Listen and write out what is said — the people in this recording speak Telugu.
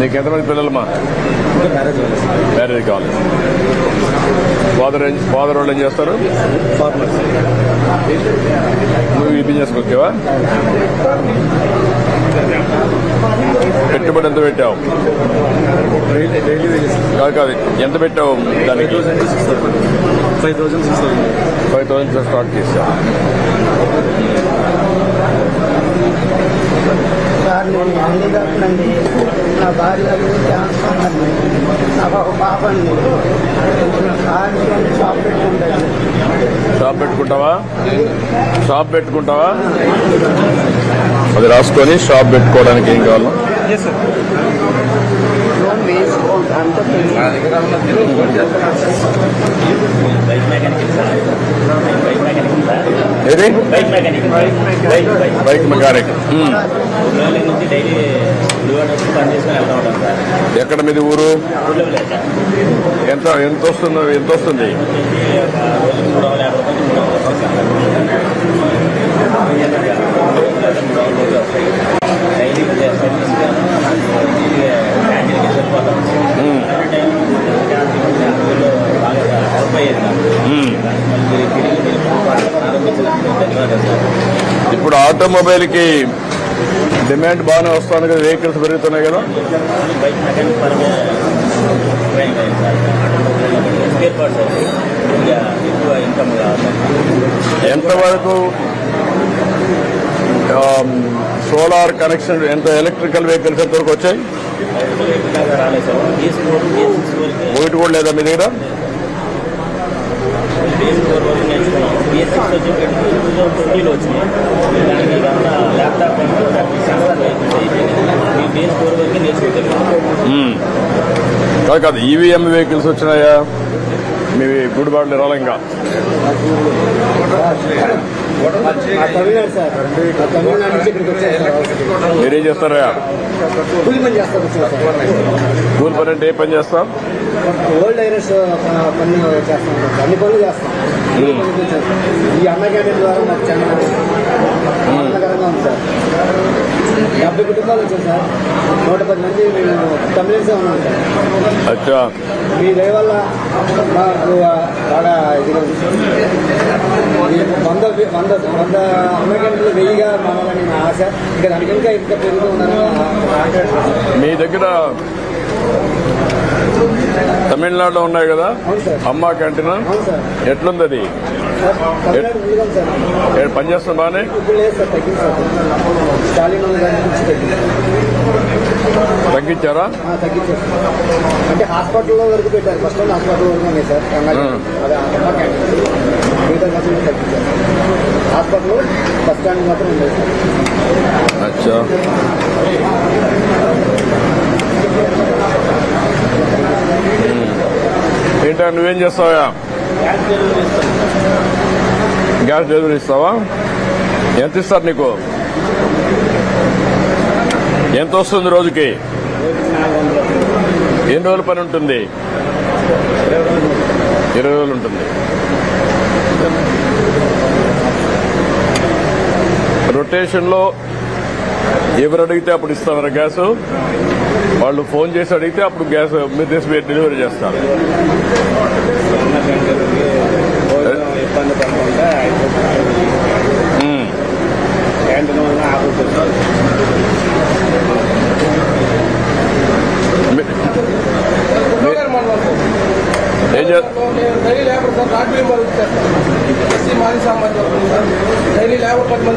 నీకు ఎంతమంది పిల్లలమ్మా? మ్యారేజ్ కావాలి. ఫాదర్ వాళ్ళు ఏం చేస్తారు? నువ్వు ఈ బిజినెస్ వచ్చావా? పెట్టుబడి ఎంత పెట్టావు? కాదు ఎంత పెట్టావు దానికి? 5,000 స్టార్ట్ చేశావు. సార్ నేను హ్యాండిక్యాప్నండి. నా భార్య క్యాన్సర్ అండి. నాకు ఒక పాప అండి. షాప్ పెట్టుకుంటాను. షాప్ పెట్టుకుంటావా? షాప్ పెట్టుకుంటావా? అది రాసుకొని షాప్ పెట్టుకోవడానికి ఏం కావాలా? లోన్ వేసుకోండి అంత ఏది? Bike mechanic. ఎక్కడ మీది ఊరు? ఎంత వస్తుంది? ఇప్పుడు ఆటోమొబైల్ కి డిమాండ్ బాగానే వస్తుంది కదా, వెహికల్స్ పెరుగుతున్నాయి కదా. ఎంతవరకు సోలార్ కనెక్షన్, ఎంత ఎలక్ట్రికల్ వెహికల్స్ ఎంతవరకు వచ్చాయి? ఒకటి కూడా లేదా మీ దగ్గర? కాదు ఈవీఎం వెహికల్స్ వచ్చినాయా మీ గుడిబాట్లు రాలంగా? మీరేం చేస్తారా? కూలి పని అంటే ఏ పని చేస్తాం? ఓల్డ్ ఐరస్ పని చేస్తాం, అన్ని పనులు చేస్తాం. ఈ అన్న క్యాంటీన్ ద్వారా మాకు చాలా ఆనందకరంగా ఉంది సార్. 70 కుటుంబాలు వచ్చాయి సార్. 110 మంది మేము తమిళన్సే ఉన్నాం సార్. అచ్చా, మీ దయ వల్ల మాకు బాగా ఇదిగా వంద అన్న క్యాంటీన్లు 1000గా మారాలని నా ఆశ. ఇంకా దానికి ఇంకా పెరుగుతూ ఉందని. మీ దగ్గర తమిళనాడులో ఉన్నాయి కదా అమ్మా క్యాంటీన్, ఎట్లుంది అది? పనిచేస్తుంది బాగానే? తగ్గించారా? తగ్గించారు అంటే హాస్పిటల్లో వరకు పెట్టారు. ఫస్ట్ హాస్పిటల్ వరకు ఉన్నాయి సార్. అదే అమ్మా క్యాంటీన్ మిగతా మాత్రం తగ్గించారు. హాస్పిటల్ బస్ స్టాండ్ మాత్రం ఉంది సార్. అచ్చా, ఏంటా నువ్వేం చేస్తావా? గ్యాస్ డెలివరీ ఇస్తావా? ఎంత ఇస్తారు నీకు? ఎంత వస్తుంది రోజుకి? ఎన్ని రోజుల పని ఉంటుంది? 20 రోజులు ఉంటుంది. రొటేషన్ లో ఎవరు అడిగితే అప్పుడు ఇస్తారా గ్యాస్? వాళ్ళు ఫోన్ చేసి అడిగితే అప్పుడు గ్యాస్ మీరు తీసి డెలివరీ చేస్తారు. ఇబ్బంది పడకుండా daily labour sir, daily labour